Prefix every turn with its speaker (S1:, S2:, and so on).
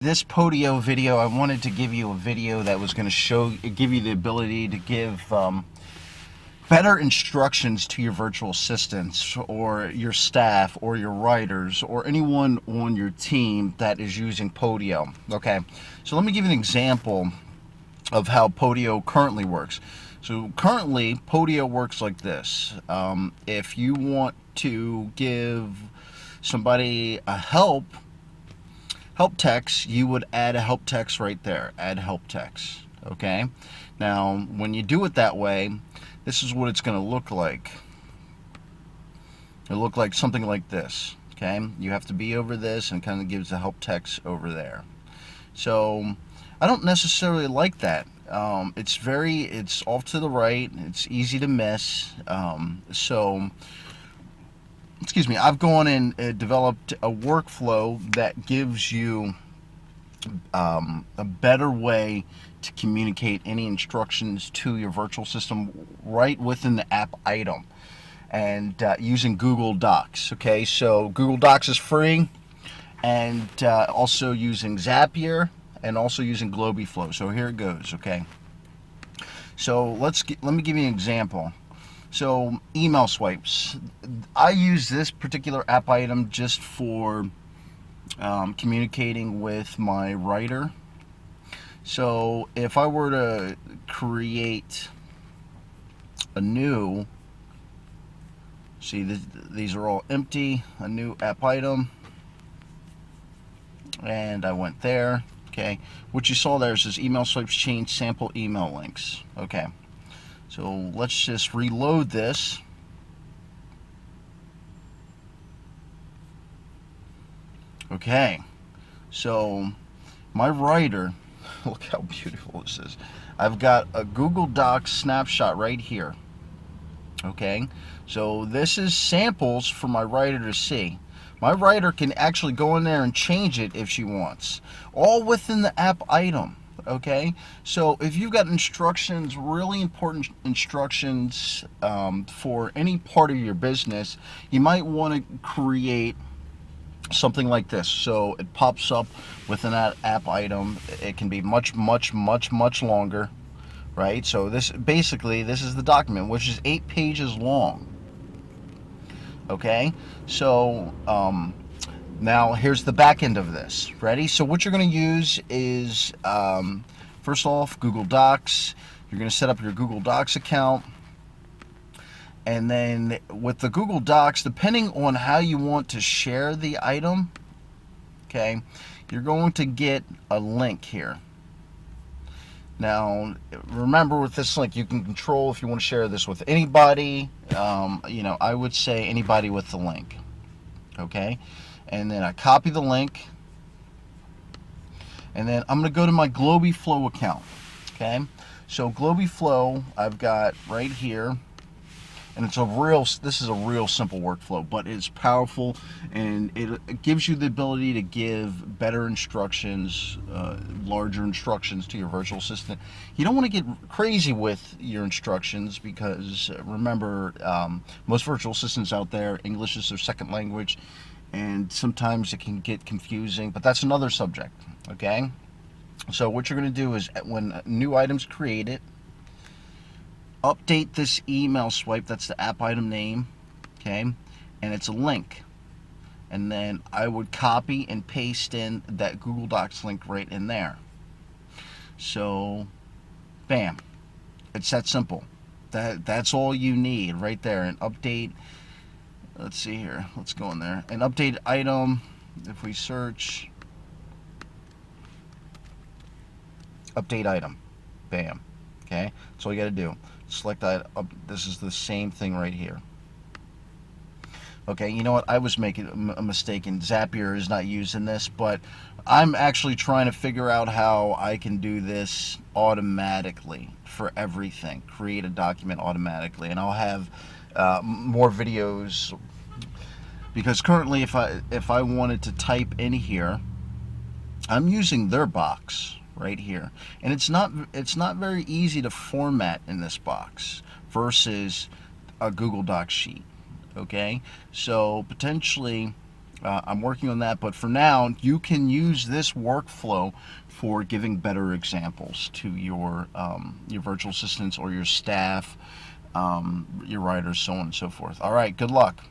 S1: This Podio video, I wanted to give you a video that was going to give you the ability to give better instructions to your virtual assistants or your staff or your writers or anyone on your team that is using Podio. Okay, so let me give you an example of how Podio currently works. So currently, Podio works like this. If you want to give somebody a help text, you would add a help text right there. Add help text. Okay. Now, when you do it that way, this is what it's going to look like. It'll look like something like this. Okay. You have to be over this, and kind of gives the help text over there. So, I don't necessarily like that. It's off to the right. It's easy to miss. Excuse me, I've gone and developed a workflow that gives you a better way to communicate any instructions to your virtual system right within the app item, and using Google Docs. Okay, so Google Docs is free, and also using Zapier, and also using Globiflow. So here it goes. Okay, so let me give you an example. So email swipes. I use this particular app item just for communicating with my writer. So if I were to create a new, see these are all empty, a new app item, and I went there. Okay, what you saw there is email swipes change sample email links. Okay. So let's just reload this. Okay, so my writer, look how beautiful this is. I've got a Google Docs snapshot right here. Okay, so this is samples for my writer to see. My writer can actually go in there and change it if she wants, all within the app item. Okay, so if you've got instructions, really important instructions for any part of your business, you might want to create something like this. So it pops up within that app item. It can be much longer, right? So this is the document, which is 8 pages long. Okay, so now here's the back end of this. Ready? So what you're going to use is, first off, Google Docs. You're going to set up your Google Docs account. And then with the Google Docs, depending on how you want to share the item, okay, you're going to get a link here. Now, remember, with this link, you can control if you want to share this with anybody. I would say anybody with the link. Okay, and then I copy the link, and then I'm going to go to my Globiflow account. Okay, so Globiflow I've got right here, and this is a real simple workflow, but it's powerful, and it gives you the ability to give better instructions, larger instructions to your virtual assistant. You don't want to get crazy with your instructions, because remember, most virtual assistants out there, English is their second language, and sometimes it can get confusing, but that's another subject. Okay, so what you're going to do is, when a new item's created, update this email swipe. That's the app item name. Okay, and it's a link, and then I would copy and paste in that Google Docs link right in there. So bam, it's that simple. That's all you need right there. And update, let's see here, let's go in there and update item. If we search update item, bam. Okay, that's all you got to do. Select that. This is the same thing right here. Okay, you know what? I was making a mistake, and Zapier is not using this, but I'm actually trying to figure out how I can do this automatically for everything. Create a document automatically, and I'll have more videos, because currently, if I wanted to type in here, I'm using their box right here, and it's not very easy to format in this box versus a Google Docs sheet. Okay, so potentially I'm working on that, but for now, you can use this workflow for giving better examples to your virtual assistants or your staff, your writers, so on and so forth. All right, good luck.